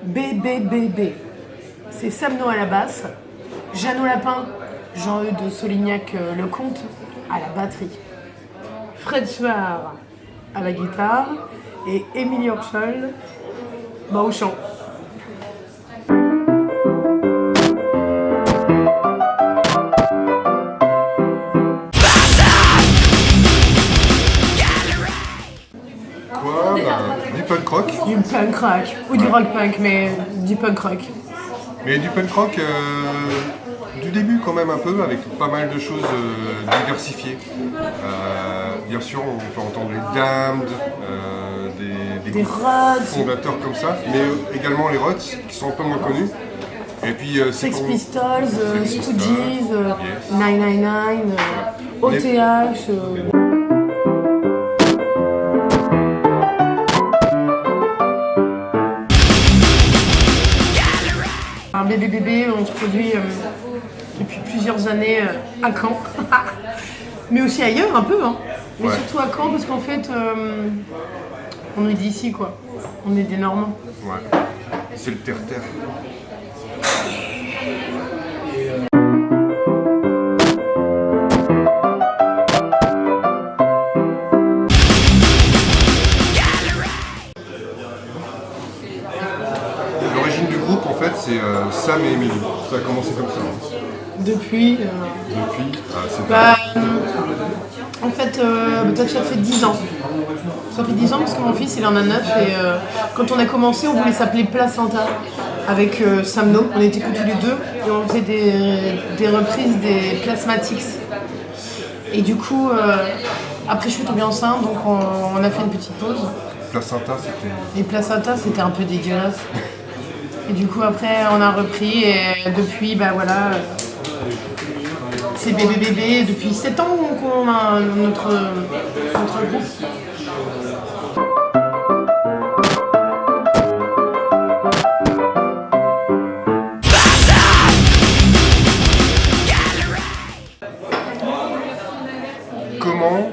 BBBB. C'est Samno à la basse, Jeannot Lapin, Jean-Eudes Solignac-Lecomte à la batterie, Fred Suard à la guitare et Émilie Orchol au chant. Du punk rock. Du punk rock, ou du rock punk, mais du punk rock. Mais du punk rock du début quand même un peu, avec pas mal de choses diversifiées. Bien sûr, on peut entendre les Damned, des Rods, fondateurs comme ça, mais également les Rods, qui sont un peu moins connus. Et puis, Sex Pistols, Stooges, yes. 999, OTH. Un BBBB, on se produit depuis plusieurs années à Caen, mais aussi ailleurs un peu, hein. Mais Ouais. surtout à Caen parce qu'en fait, on est d'ici quoi, on est des Normands. Ouais. C'est le terre-terre. L'origine du groupe, en fait, c'est Sam et Emily. Ça a commencé comme ça. Depuis, C'est bah, en fait, ça fait 10 ans. Ça fait 10 ans parce que mon fils il en a 9 et quand on a commencé on voulait s'appeler Placenta avec Samno, on était que tous les deux et on faisait des reprises des Plasmatics. Et du coup, après je suis tombée enceinte donc on a fait une petite pause. Placenta, c'était... Et Placenta c'était un peu dégueulasse. Et du coup après on a repris et depuis c'est BBBB depuis 7 ans qu'on a notre groupe. Comment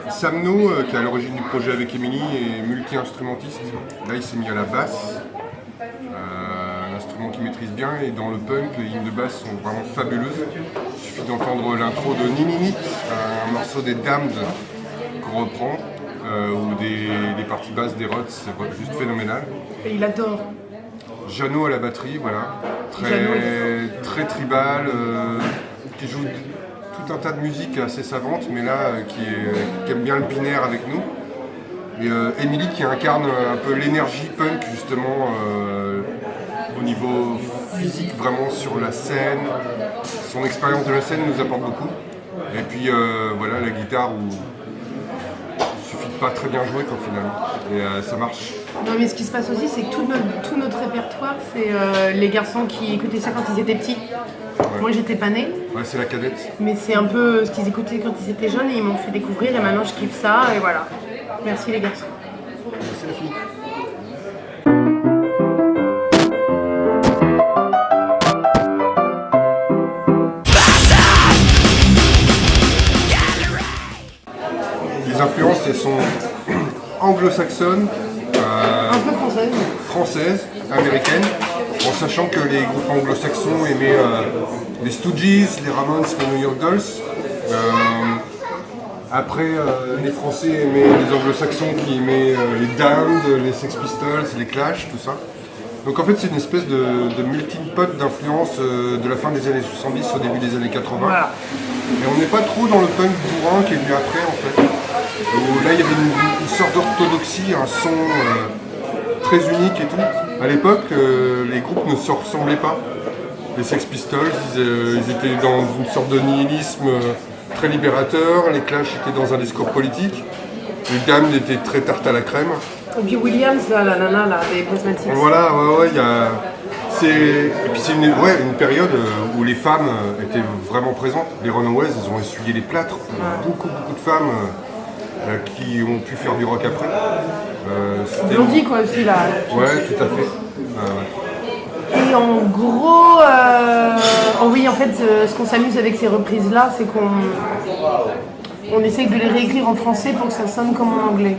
Samno, qui est à l'origine du projet avec Emily, est multi-instrumentiste. Là, il s'est mis à la basse, un instrument qu'il maîtrise bien. Et dans le punk, les lignes de basse sont vraiment fabuleuses. Il suffit d'entendre l'intro de Ninini, un morceau des Damned qu'on reprend, ou des parties basses des Rods, c'est juste phénoménal. Et il adore. Jeannot à la batterie, voilà, très tribal, qui joue tout un tas de musiques assez savantes, mais là qui aime bien le binaire avec nous. Et Emily qui incarne un peu l'énergie punk justement au niveau physique, vraiment sur la scène. Son expérience de la scène nous apporte beaucoup. Et puis voilà la guitare où il suffit de pas très bien jouer quand finalement. Et ça marche. Non mais ce qui se passe aussi c'est que tout notre répertoire c'est les garçons qui écoutaient ça quand ils étaient petits. Ouais. Moi j'étais pas née, Ouais, c'est la cadette. mais c'est un peu ce qu'ils écoutaient quand ils étaient jeunes et ils m'ont fait découvrir et maintenant je kiffe ça et voilà. Merci les garçons. C'est la fille. Les influences, elles sont anglo-saxonnes, Un peu française. françaises, américaines, en sachant que les groupes anglo-saxons aimaient les Stooges, les Ramones, les New York Dolls. Après, les Français aimaient les anglo-saxons qui aimaient les Damned, les Sex Pistols, les Clash, tout ça. Donc en fait, c'est une espèce de melting pot d'influences de la fin des années 70 au début des années 80. Voilà. Et on n'est pas trop dans le punk bourrin qui est venu après en fait. Où là il y avait une sorte d'orthodoxie, un son très unique et tout. À l'époque, les groupes ne se ressemblaient pas. Les Sex Pistols, ils étaient dans une sorte de nihilisme très libérateur. Les Clash étaient dans un discours politique. Les Damned étaient très tarte à la crème. Et puis Williams, là, la nana là, des Plasmatics. Voilà, ouais, il y a... Et puis c'est une période où les femmes étaient vraiment présentes. Les Runaways, ils ont essuyé les plâtres. Beaucoup de femmes qui ont pu faire du rock après. Blondie quoi aussi là. Ouais, tout à fait. Ouais. Et en gros, oui en fait, ce qu'on s'amuse avec ces reprises là, c'est qu'on essaye de les réécrire en français pour que ça sonne comme en anglais.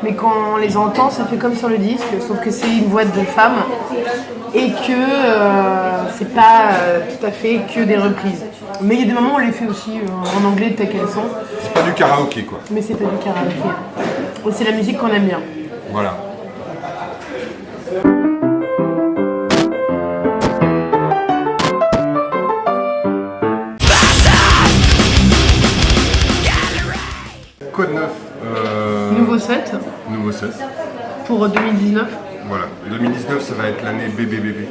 mais quand on les entend, ça fait comme sur le disque, sauf que c'est une voix de femme et que c'est pas tout à fait que des reprises. Mais il y a des moments où on les fait aussi en anglais telles qu'elles sont. C'est pas du karaoké quoi. Mais c'est pas du karaoké. Et c'est la musique qu'on aime bien. Voilà. Code 9. Nouveau set Nouveau set. pour 2019. Voilà. 2019, ça va être l'année bébé.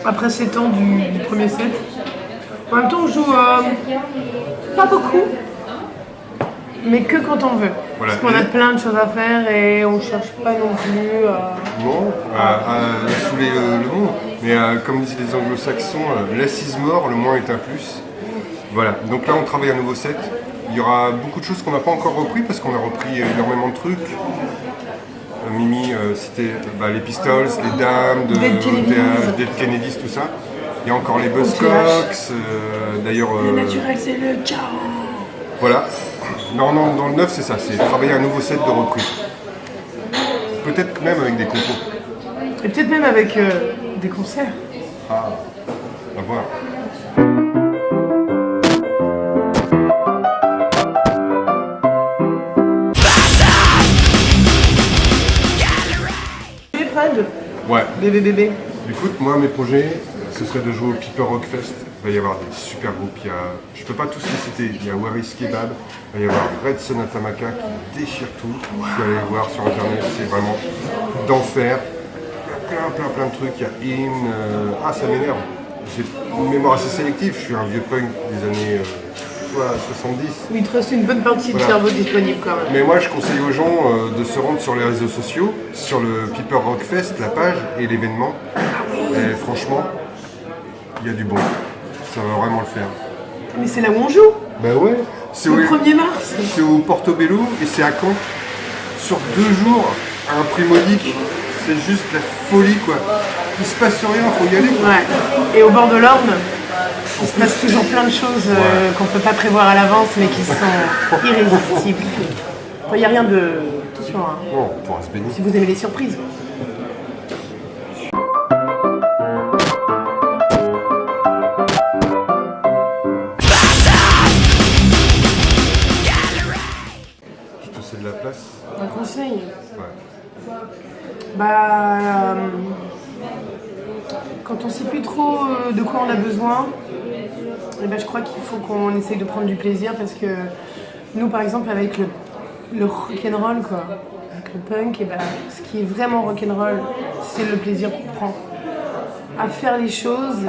Après 7 ans du premier set. En même temps, on joue pas beaucoup, mais que quand on veut. Voilà. Parce qu'on a plein de choses à faire et on cherche pas non plus Non, à saouler le monde. Mais comme disent les anglo-saxons, less is more, le moins est un plus. Voilà. Donc là, on travaille un nouveau set. Il y aura beaucoup de choses qu'on n'a pas encore repris parce qu'on a repris énormément de trucs. Mimi, c'était les Pistols, les Dames, Dead Kennedys, tout ça. Il y a encore les Buzzcocks, d'ailleurs... Le naturel, c'est le ciao. Voilà. Non, dans le 9, c'est ça, c'est travailler un nouveau set de reprise. Peut-être même avec des compos. Et peut-être même avec des concerts. Ah, à voir. Fred, Ouais. bébé. Écoute, moi, mes projets, ce serait de jouer au Piper Rock Fest. Il va y avoir des super groupes. Je peux pas tous les citer. Il y a Waris Kebab, il va y avoir Red Sonata Maca qui déchire tout. Je suis allé voir sur internet, c'est vraiment d'enfer. Il y a plein de trucs. Il y a Hymn. Ça m'énerve. J'ai une mémoire assez sélective. Je suis un vieux punk des années 70. Oui, il te reste une bonne partie du cerveau disponible quand même. Mais moi, je conseille aux gens de se rendre sur les réseaux sociaux, sur le Piper Rock Fest, la page et l'événement. Et franchement, il y a du bon. Ça va vraiment le faire. Mais c'est là où on joue. Ben ouais. C'est Le 1er mars. C'est au Portobello et c'est à Caen. Sur 2 jours, à un prix modique. C'est juste la folie quoi. Il se passe rien, faut y aller. Ouais. Et au bord de l'Orne, il se passe toujours plein de choses qu'on ne peut pas prévoir à l'avance mais qui sont irrésistibles. Il n'y a rien de... Attention, hein. Bon, on pourra se baigner. Si vous aimez les surprises. Je te cède la place. Un conseil. Ouais. Quand on ne sait plus trop de quoi on a besoin, je crois qu'il faut qu'on essaye de prendre du plaisir parce que nous, par exemple, avec le rock'n'roll, quoi, avec le punk, ce qui est vraiment rock'n'roll, c'est le plaisir qu'on prend à faire les choses.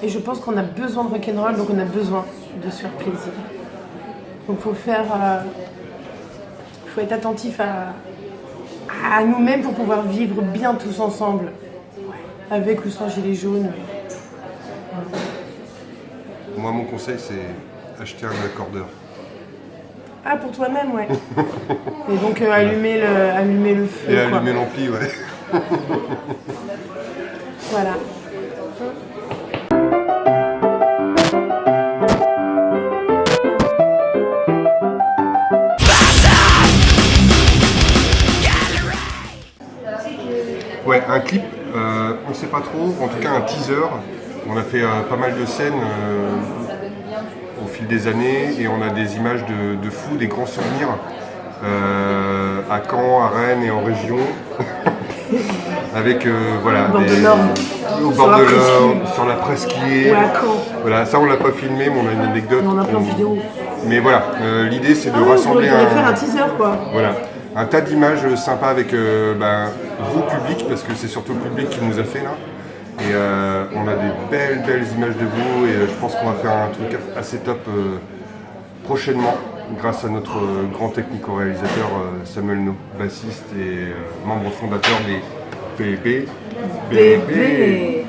Et je pense qu'on a besoin de rock'n'roll, donc on a besoin de se faire plaisir. Donc il faut être attentif à nous-mêmes pour pouvoir vivre bien tous ensemble, avec ou sans gilet jaune. Moi, mon conseil, c'est acheter un accordeur. Ah, pour toi-même, ouais. Et donc allumer le feu. Et allumer l'ampli, ouais. Voilà. Ouais, un clip, on sait pas trop, en tout cas un teaser. On a fait pas mal de scènes au fil des années et on a des images de fous, des grands souvenirs à Caen, à Rennes et en région. Avec Au bord de l'Orne. Au bord de l'Orne, sur la presqu'île. Ouais, à Caen. Voilà, ça on l'a pas filmé, mais on a une anecdote. On en a plein de vidéos. Mais voilà, l'idée c'est de On rassembler pourrait faire un teaser, quoi. Voilà, un tas d'images sympas avec vous public, parce que c'est surtout le public qui nous a fait là. Et on a des belles images de vous et je pense qu'on va faire un truc assez top prochainement grâce à notre grand technico-réalisateur Samuel No, bassiste et membre fondateur des PEP. Bébé.